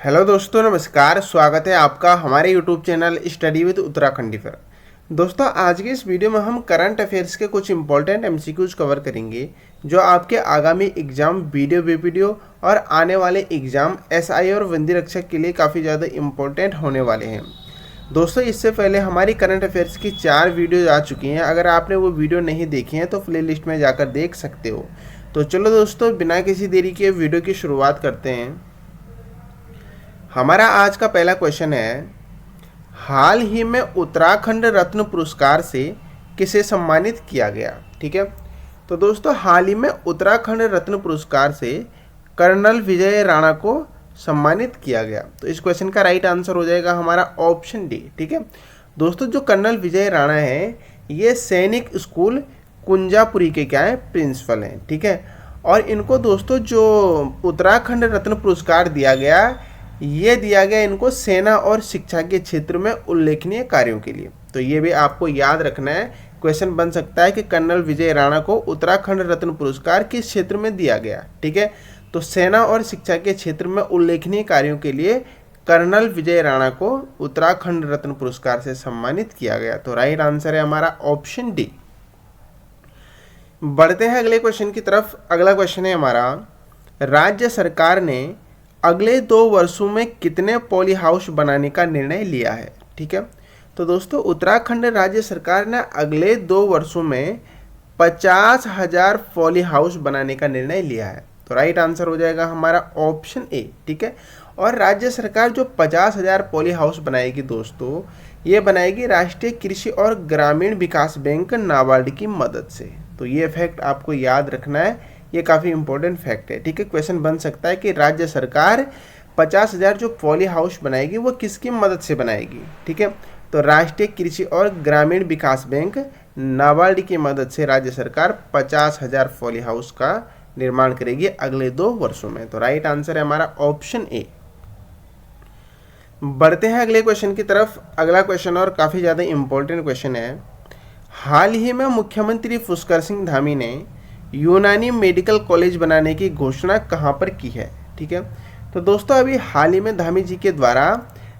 Hello दोस्तों, नमस्कार। स्वागत है आपका हमारे YouTube channel study with Uttarakhandi पर। दोस्तों, आज के इस वीडियो में हम करंट अफेयर्स के कुछ इंपॉर्टेंट एमसीक्यूज कवर करेंगे जो आपके आगामी एग्जाम वीडियो और आने वाले एग्जाम एसआई और वंदी रक्षक के लिए काफ़ी ज़्यादा इंपॉर्टेंट होने वाले हैं। दोस्तों, इससे पहले हमारी करंट अफेयर्स की 4 वीडियो आ चुकी हैं। अगर आपने वो वीडियो नहीं देखी हैं तो प्ले लिस्ट में जाकर देख सकते हो। तो चलो दोस्तों, बिना किसी देरी के वीडियो की शुरुआत करते हैं। हमारा आज का पहला क्वेश्चन है, हाल ही में उत्तराखंड रत्न पुरस्कार से किसे सम्मानित किया गया। ठीक है, तो दोस्तों हाल ही में उत्तराखंड रत्न पुरस्कार से कर्नल विजय राणा को सम्मानित किया गया। तो इस क्वेश्चन का राइट आंसर हो जाएगा हमारा ऑप्शन डी। ठीक है दोस्तों, जो कर्नल विजय राणा है ये सैनिक स्कूल कुंजापुरी के क्या है, प्रिंसिपल हैं। ठीक है, और इनको दोस्तों जो उत्तराखंड रत्न पुरस्कार दिया गया ये दिया गया इनको सेना और शिक्षा के क्षेत्र में उल्लेखनीय कार्यों के लिए। तो ये भी आपको याद रखना है। क्वेश्चन बन सकता है कि कर्नल विजय राणा को उत्तराखंड रत्न पुरस्कार किस क्षेत्र में दिया गया। ठीक है, तो सेना और शिक्षा के क्षेत्र में उल्लेखनीय कार्यों के लिए कर्नल विजय राणा को उत्तराखंड रत्न पुरस्कार से सम्मानित किया गया। तो राइट आंसर है हमारा ऑप्शन डी। बढ़ते हैं अगले क्वेश्चन की तरफ। अगला क्वेश्चन है हमारा, राज्य सरकार ने अगले 2 वर्षों में कितने पॉली हाउस बनाने का निर्णय लिया है। ठीक है, तो दोस्तों उत्तराखंड राज्य सरकार ने अगले 2 वर्षों में 50,000 पॉली हाउस बनाने का निर्णय लिया है। तो राइट आंसर हो जाएगा हमारा ऑप्शन ए। ठीक है, और राज्य सरकार जो 50,000 पॉली हाउस बनाएगी दोस्तों, ये बनाएगी राष्ट्रीय कृषि और ग्रामीण विकास बैंक नाबार्ड की मदद से। तो ये फैक्ट आपको याद रखना है, ये काफ़ी इंपॉर्टेंट फैक्ट है। ठीक है, क्वेश्चन बन सकता है कि राज्य सरकार 50,000 जो पॉली हाउस बनाएगी वो किसकी मदद से बनाएगी। ठीक है, तो राष्ट्रीय कृषि और ग्रामीण विकास बैंक नाबार्ड की मदद से राज्य सरकार 50,000 पॉली हाउस का निर्माण करेगी अगले 2 वर्षों में। तो राइट आंसर है हमारा ऑप्शन ए। बढ़ते हैं अगले क्वेश्चन की तरफ। अगला क्वेश्चन और काफ़ी ज़्यादा इंपॉर्टेंट क्वेश्चन है, हाल ही में मुख्यमंत्री पुष्कर सिंह धामी ने यूनानी मेडिकल कॉलेज बनाने की घोषणा कहाँ पर की है। ठीक है, तो दोस्तों अभी हाल ही में धामी जी के द्वारा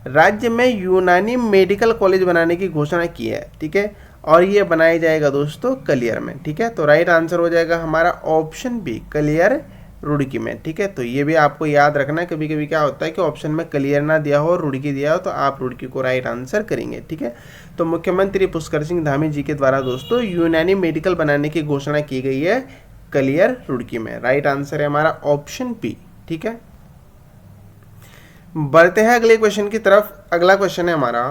राज्य में यूनानी मेडिकल कॉलेज बनाने की घोषणा की है। ठीक है, और ये बनाया जाएगा दोस्तों कलियर में। ठीक है, तो राइट आंसर हो जाएगा हमारा ऑप्शन बी, कलियर रुड़की में। ठीक है, तो ये भी आपको याद रखना है। कभी कभी क्या होता है कि ऑप्शन में कलियर ना दिया हो और रुड़की दिया हो तो आप रुड़की को राइट आंसर करेंगे। ठीक है, तो मुख्यमंत्री पुष्कर सिंह धामी जी के द्वारा दोस्तों यूनानी मेडिकल बनाने की घोषणा की गई है कलियर रुड़की में। राइट आंसर है हमारा ऑप्शन बी। ठीक है, बढ़ते हैं अगले क्वेश्चन की तरफ। अगला क्वेश्चन है हमारा,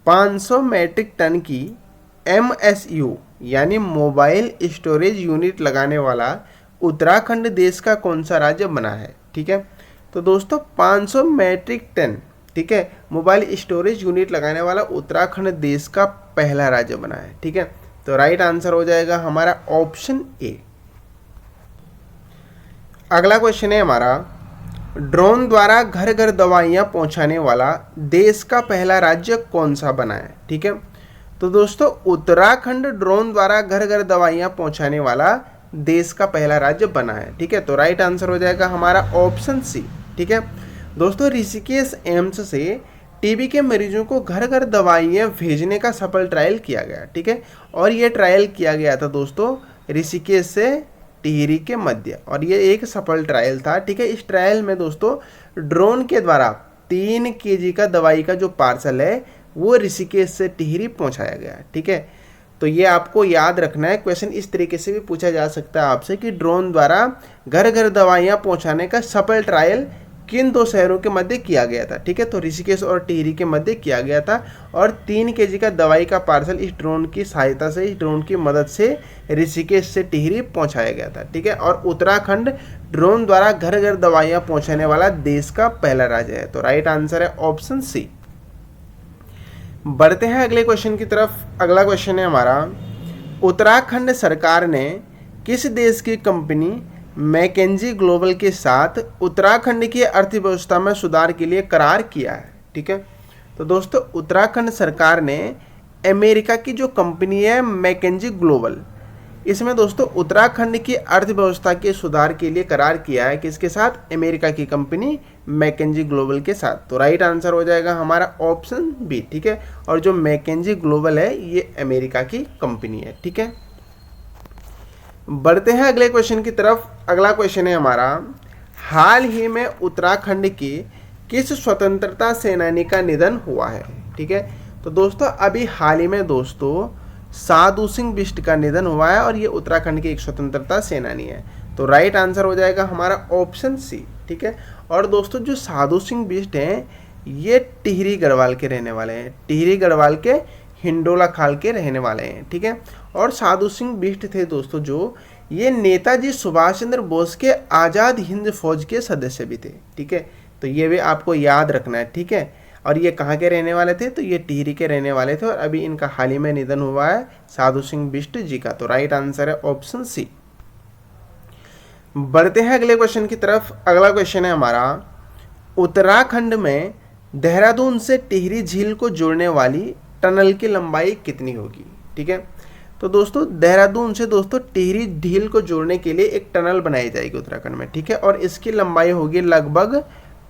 500 मैट्रिक टन की MSU यानी मोबाइल स्टोरेज यूनिट लगाने वाला उत्तराखंड देश का कौन सा राज्य बना है। ठीक है, तो दोस्तों 500 मैट्रिक टन, ठीक है, मोबाइल स्टोरेज यूनिट लगाने वाला उत्तराखंड देश का पहला राज्य बना है। ठीक है, तो राइट आंसर हो जाएगा हमारा ऑप्शन ए। अगला क्वेश्चन है हमारा, ड्रोन द्वारा घर घर दवाइयाँ पहुँचाने वाला देश का पहला राज्य कौन सा बना है। ठीक है, तो दोस्तों उत्तराखंड ड्रोन द्वारा घर घर दवाइयाँ पहुँचाने वाला देश का पहला राज्य बना है। ठीक है, तो राइट आंसर हो जाएगा हमारा ऑप्शन सी। ठीक है दोस्तों, ऋषिकेश एम्स से टीबी के मरीजों को घर घर दवाइयाँ भेजने का सफल ट्रायल किया गया। ठीक है, और ये ट्रायल किया गया था दोस्तों ऋषिकेश से टिहरी के मध्य, और ये एक सफल ट्रायल था। ठीक है, इस ट्रायल में दोस्तों ड्रोन के द्वारा 3 kg का दवाई का जो पार्सल है वो ऋषिकेश से टिहरी पहुंचाया गया। ठीक है, तो ये आपको याद रखना है। क्वेश्चन इस तरीके से भी पूछा जा सकता है आपसे कि ड्रोन द्वारा घर घर दवाइयाँ पहुंचाने का सफल ट्रायल किन 2 शहरों के मध्य किया गया था। ठीक है, तो ऋषिकेश और टिहरी के मध्य किया गया था, और 3 kg का दवाई का पार्सल इस ड्रोन की सहायता से, इस ड्रोन की मदद से ऋषिकेश से टिहरी पहुंचाया गया था। ठीक है, और उत्तराखंड ड्रोन द्वारा घर घर दवाइयाँ पहुंचाने वाला देश का पहला राज्य है। तो राइट आंसर है ऑप्शन सी। बढ़ते हैं अगले क्वेश्चन की तरफ। अगला क्वेश्चन है हमारा, उत्तराखंड सरकार ने किस देश की कंपनी मैकेंजी ग्लोबल के साथ उत्तराखंड की अर्थव्यवस्था में सुधार के लिए करार किया है। ठीक है, तो दोस्तों उत्तराखंड सरकार ने अमेरिका की जो कंपनी है मैकेंजी ग्लोबल, इसमें दोस्तों उत्तराखंड की अर्थव्यवस्था के सुधार के लिए करार किया है किसके साथ? अमेरिका की कंपनी मैकेंजी ग्लोबल के साथ। तो राइट आंसर हो जाएगा हमारा ऑप्शन बी, ठीक है। और जो मैकेंजी ग्लोबल है ये अमेरिका की कंपनी है, ठीक है। बढ़ते हैं अगले क्वेश्चन की तरफ। अगला क्वेश्चन है हमारा, हाल ही में उत्तराखंड के किस स्वतंत्रता सेनानी का निधन हुआ है? ठीक है, तो दोस्तों अभी हाल ही में दोस्तों साधु सिंह बिष्ट का निधन हुआ है और ये उत्तराखंड के एक स्वतंत्रता सेनानी है। तो राइट आंसर हो जाएगा हमारा ऑप्शन सी, ठीक है। और दोस्तों जो साधु सिंह बिष्ट हैं ये टिहरी गढ़वाल के रहने वाले हैं, टिहरी गढ़वाल के हिंडोला खाल के रहने वाले हैं, ठीक है। और साधु सिंह बिष्ट थे दोस्तों जो ये नेताजी सुभाष चंद्र बोस के आज़ाद हिंद फौज के सदस्य भी थे, ठीक है। तो ये भी आपको याद रखना है, ठीक है। और ये कहाँ के रहने वाले थे? तो ये टिहरी के रहने वाले थे और अभी इनका हाल ही में निधन हुआ है साधु सिंह बिष्ट जी का। तो राइट आंसर है ऑप्शन सी। बढ़ते हैं अगले क्वेश्चन की तरफ। अगला क्वेश्चन है हमारा, उत्तराखंड में देहरादून से टिहरी झील को जोड़ने वाली टनल की लंबाई कितनी होगी? ठीक है, तो दोस्तों देहरादून से दोस्तों टिहरी झील को जोड़ने के लिए एक टनल बनाई जाएगी उत्तराखंड में, ठीक है। और इसकी लंबाई होगी लगभग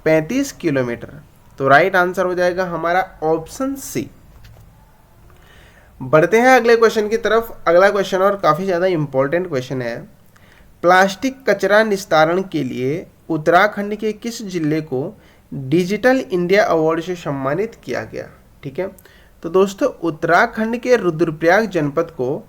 35 किलोमीटर। तो राइट आंसर हो जाएगा हमारा ऑप्शन सी। बढ़ते हैं अगले क्वेश्चन की तरफ। अगला क्वेश्चन और काफ़ी ज़्यादा इंपॉर्टेंट क्वेश्चन है, प्लास्टिक कचरा निस्तारण के लिए उत्तराखंड के किस जिले को डिजिटल इंडिया अवार्ड से सम्मानित किया गया? ठीक है, तो दोस्तों उत्तराखंड के रुद्रप्रयाग जनपद को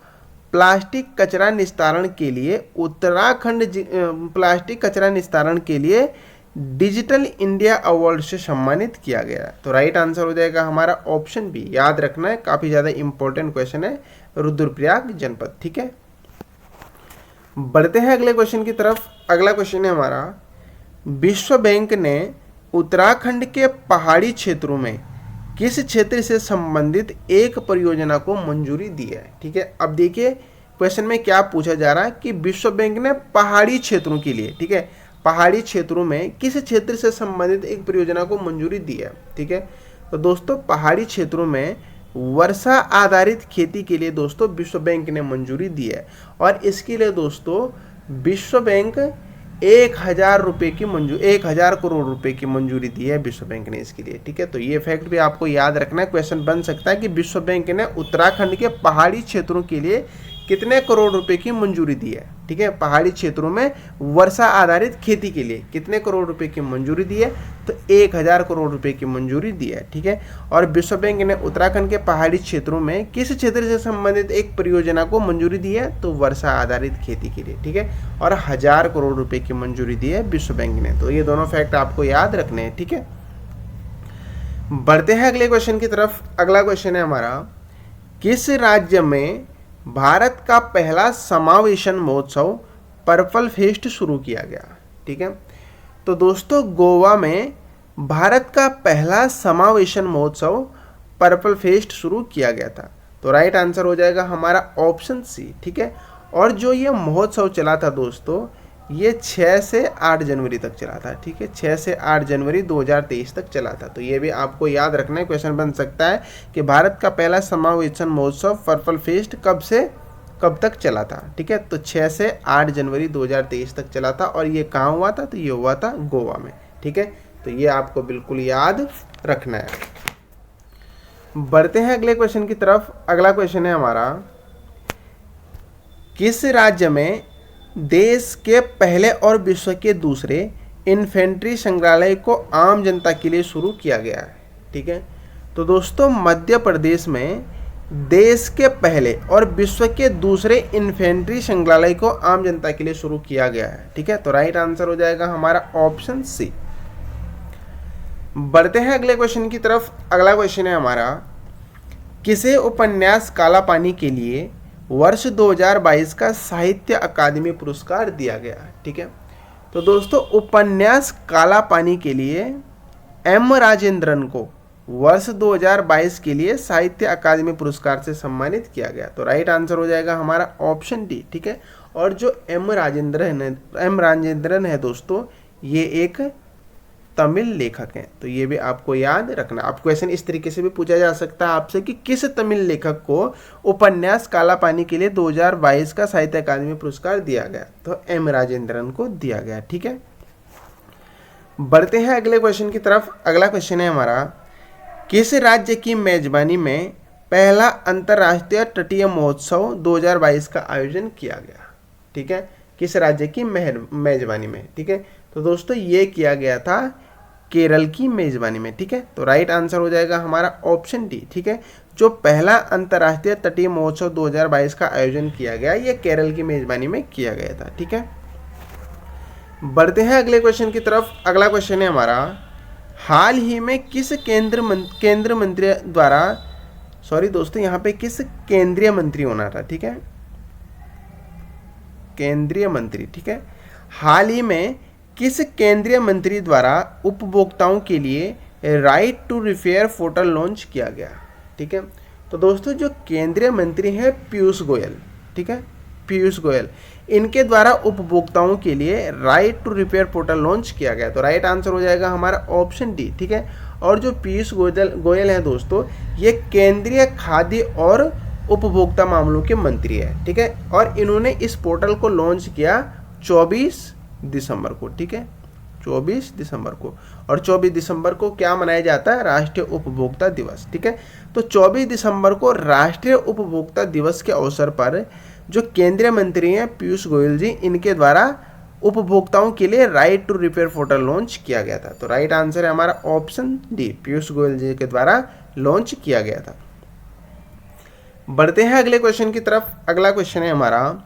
प्लास्टिक कचरा निस्तारण के लिए प्लास्टिक कचरा निस्तारण के लिए डिजिटल इंडिया अवार्ड से सम्मानित किया गया। तो राइट आंसर हो जाएगा हमारा ऑप्शन बी। याद रखना है, काफ़ी ज़्यादा इंपॉर्टेंट क्वेश्चन है, रुद्रप्रयाग जनपद, ठीक है। बढ़ते हैं अगले क्वेश्चन की तरफ। अगला क्वेश्चन है हमारा, विश्व बैंक ने उत्तराखंड के पहाड़ी क्षेत्रों में किस क्षेत्र से संबंधित एक परियोजना को मंजूरी दी है? ठीक है, अब देखिए क्वेश्चन में क्या पूछा जा रहा है कि विश्व बैंक ने पहाड़ी क्षेत्रों के लिए, ठीक है, पहाड़ी क्षेत्रों में किस क्षेत्र से संबंधित एक परियोजना को मंजूरी दी है? ठीक है, तो दोस्तों पहाड़ी क्षेत्रों में वर्षा आधारित खेती के लिए दोस्तों विश्व बैंक ने मंजूरी दी है और इसके लिए दोस्तों विश्व बैंक 1000 करोड़ रुपए की मंजूरी दी है विश्व बैंक ने इसके लिए, ठीक है। तो ये फैक्ट भी आपको याद रखना है, क्वेश्चन बन सकता है कि विश्व बैंक ने उत्तराखंड के पहाड़ी क्षेत्रों के लिए कितने करोड़ रुपए की मंजूरी दी है? ठीक है, पहाड़ी क्षेत्रों में वर्षा आधारित खेती के लिए कितने करोड़ रुपए की मंजूरी दी है? तो 1000 करोड़ रुपए की मंजूरी दी है, ठीक है। और विश्व बैंक ने उत्तराखंड के पहाड़ी क्षेत्रों में किस क्षेत्र से संबंधित एक परियोजना को मंजूरी दी है? तो वर्षा आधारित खेती के लिए, ठीक है। और 1000 करोड़ रुपए की मंजूरी दी है विश्व बैंक ने। तो ये दोनों फैक्ट आपको याद रखने हैं, ठीक है। बढ़ते हैं अगले क्वेश्चन की तरफ। अगला क्वेश्चन है हमारा, किस राज्य में भारत का पहला समावेशन महोत्सव पर्पल फेस्ट शुरू किया गया? ठीक है, तो दोस्तों गोवा में भारत का पहला समावेशन महोत्सव पर्पल फेस्ट शुरू किया गया था। तो राइट आंसर हो जाएगा हमारा ऑप्शन सी, ठीक है। और जो ये महोत्सव चला था दोस्तों ये 6 से 8 जनवरी तक चला था, ठीक है, 6 से 8 जनवरी 2023 तक चला था। तो ये भी आपको याद रखना है, क्वेश्चन बन सकता है कि भारत का पहला समावेशन महोत्सव पर्पल फेस्ट कब से कब तक चला था? ठीक है, तो 6 से 8 जनवरी 2023 तक चला था और ये कहाँ हुआ था? तो ये हुआ था गोवा में, ठीक है। तो ये आपको बिल्कुल याद रखना है। बढ़ते हैं अगले क्वेश्चन की तरफ। अगला क्वेश्चन है हमारा, किस राज्य में देश के पहले और विश्व के दूसरे इन्फेंट्री संग्रहालय को आम जनता के लिए शुरू किया गया है? ठीक है, तो दोस्तों मध्य प्रदेश में देश के पहले और विश्व के दूसरे इन्फेंट्री संग्रहालय को आम जनता के लिए शुरू किया गया है, ठीक है। तो राइट आंसर हो जाएगा हमारा ऑप्शन सी। बढ़ते हैं अगले क्वेश्चन की तरफ। अगला क्वेश्चन है हमारा, किसे उपन्यास काला पानी के लिए वर्ष 2022 का साहित्य अकादमी पुरस्कार दिया गया? ठीक है, तो दोस्तों उपन्यास काला पानी के लिए एम राजेंद्रन को वर्ष 2022 के लिए साहित्य अकादमी पुरस्कार से सम्मानित किया गया। तो राइट आंसर हो जाएगा हमारा ऑप्शन डी, ठीक है। और जो एम राजेंद्रन है दोस्तों ये एक तमिल लेखक हैं? तो ये भी आपको याद रखना। आप क्वेश्चन इस तरीके से भी पूछा जा सकता है आपसे कि किस तमिल लेखक को उपन्यास काला पानी के लिए 2022 का साहित्य अकादमी पुरस्कार दिया गया? तो एम राजेंद्रन को दिया गया। ठीक है, बढ़ते हैं अगले क्वेश्चन की तरफ। अगला क्वेश्चन है हमारा, किस राज्य की मेजबानी में पहला अंतर्राष्ट्रीय तटीय महोत्सव 2022 का आयोजन किया गया? ठीक है, किस राज्य की मेजबानी में? ठीक है, तो दोस्तों ये किया गया था केरल की मेजबानी में। ठीक है, तो राइट आंसर हो जाएगा हमारा ऑप्शन डी। ठीक है, जो पहला अंतर्राष्ट्रीय तटीय महोत्सव 2022 का आयोजन किया गया ये केरल की मेजबानी में किया गया था। ठीक है, बढ़ते हैं अगले क्वेश्चन की तरफ। अगला क्वेश्चन है हमारा, हाल ही में किस केंद्रीय मंत्री द्वारा, सॉरी दोस्तों यहाँ पे किस केंद्रीय मंत्री होना था? ठीक है, केंद्रीय मंत्री। ठीक है, हाल ही में किस केंद्रीय मंत्री द्वारा उपभोक्ताओं के लिए right to repair portal launch किया गया? ठीक है, तो दोस्तों जो केंद्रीय मंत्री हैं पीयूष गोयल। ठीक है, पीयूष गोयल, इनके द्वारा उपभोक्ताओं के लिए right to repair portal launch किया गया। तो राइट आंसर हो जाएगा हमारा ऑप्शन डी। ठीक है, और जो पीयूष गोयल हैं दोस्तों, ये केंद्रीय खाद्य और उपभोक्ता मामलों के मंत्री है। ठीक है, और इन्होंने इस पोर्टल को लॉन्च किया 24 दिसंबर को। ठीक है, 24 दिसंबर को, और 24 दिसंबर को क्या मनाया जाता है? राष्ट्रीय उपभोक्ता दिवस। ठीक है, तो 24 दिसंबर को राष्ट्रीय उपभोक्ता दिवस के अवसर पर जो केंद्रीय मंत्री हैं पीयूष गोयल जी, इनके द्वारा उपभोक्ताओं के लिए right to repair portal launch किया गया था। तो राइट आंसर है हमारा ऑप्शन डी, पीयूष गोयल जी के द्वारा लॉन्च किया गया था। बढ़ते हैं अगले क्वेश्चन की तरफ। अगला क्वेश्चन है हमारा,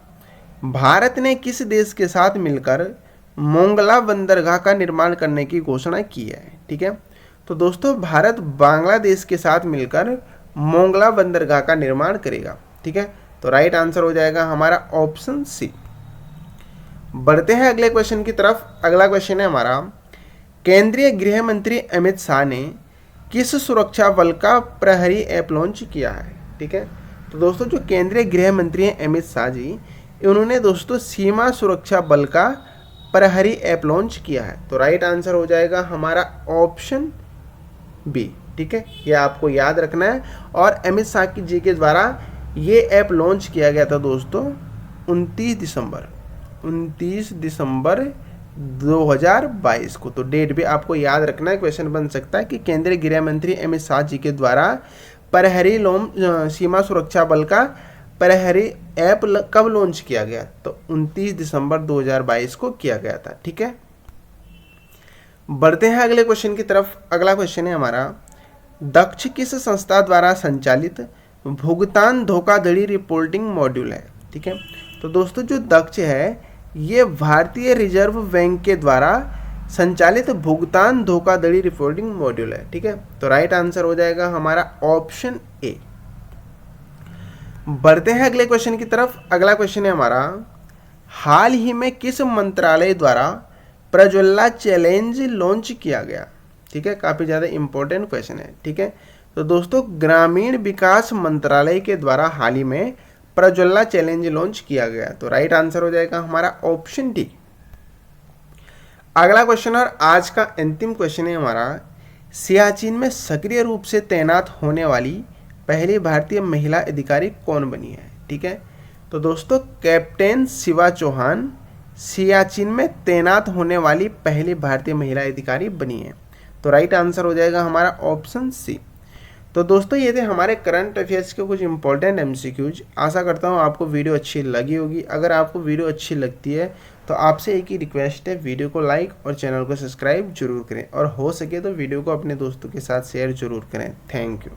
भारत ने किस देश के साथ मिलकर मोंगला बंदरगाह का निर्माण करने की घोषणा की है? ठीक है, तो दोस्तों भारत बांग्लादेश के साथ मिलकर मोंगला बंदरगाह का निर्माण करेगा। ठीक है, तो राइट आंसर हो जाएगा हमारा ऑप्शन सी। बढ़ते हैं अगले क्वेश्चन की तरफ। अगला क्वेश्चन है हमारा, केंद्रीय गृह मंत्री अमित शाह ने किस सुरक्षा बल का प्रहरी ऐप लॉन्च किया है? ठीक है, तो दोस्तों जो केंद्रीय गृह मंत्री हैं अमित शाह जी, उन्होंने दोस्तों सीमा सुरक्षा बल का प्रहरी ऐप लॉन्च किया है। तो राइट आंसर हो जाएगा हमारा ऑप्शन बी। ठीक है, ये आपको याद रखना है। और अमित शाह जी के द्वारा ये ऐप लॉन्च किया गया था दोस्तों 29 दिसंबर 2022 को। तो डेट भी आपको याद रखना है, क्वेश्चन बन सकता है कि केंद्रीय गृह मंत्री अमित शाह जी के द्वारा प्रहरी सीमा सुरक्षा बल का प्रहरी ऐप कब लॉन्च किया गया? तो 29 दिसंबर 2022 को किया गया था। ठीक है, बढ़ते हैं अगले क्वेश्चन की तरफ। अगला क्वेश्चन है हमारा, दक्ष किस संस्था द्वारा संचालित भुगतान धोखाधड़ी रिपोर्टिंग मॉड्यूल है? ठीक है, तो दोस्तों जो दक्ष है ये भारतीय रिजर्व बैंक के द्वारा संचालित भुगतान धोखाधड़ी रिपोर्टिंग मॉड्यूल है। ठीक है, तो राइट आंसर हो जाएगा हमारा ऑप्शन ए। बढ़ते हैं अगले क्वेश्चन की तरफ। अगला क्वेश्चन है हमारा, हाल ही में किस मंत्रालय द्वारा प्रज्वला चैलेंज लॉन्च किया गया? ठीक है, काफ़ी ज़्यादा इंपॉर्टेंट क्वेश्चन है। ठीक है, तो दोस्तों ग्रामीण विकास मंत्रालय के द्वारा हाल ही में प्रज्वला चैलेंज लॉन्च किया गया। तो राइट आंसर हो जाएगा हमारा ऑप्शन डी। अगला क्वेश्चन और आज का अंतिम क्वेश्चन है हमारा, सियाचिन में सक्रिय रूप से तैनात होने वाली पहली भारतीय महिला अधिकारी कौन बनी है? ठीक है, तो दोस्तों कैप्टन शिवा चौहान सियाचिन में तैनात होने वाली पहली भारतीय महिला अधिकारी बनी है। तो राइट आंसर हो जाएगा हमारा ऑप्शन सी। तो दोस्तों ये थे हमारे करंट अफेयर्स के कुछ इंपॉर्टेंट एमसीक्यूज। आशा करता हूँ आपको वीडियो अच्छी लगी होगी। अगर आपको वीडियो अच्छी लगती है तो आपसे एक ही रिक्वेस्ट है, वीडियो को लाइक और चैनल को सब्सक्राइब जरूर करें, और हो सके तो वीडियो को अपने दोस्तों के साथ शेयर जरूर करें। Thank you.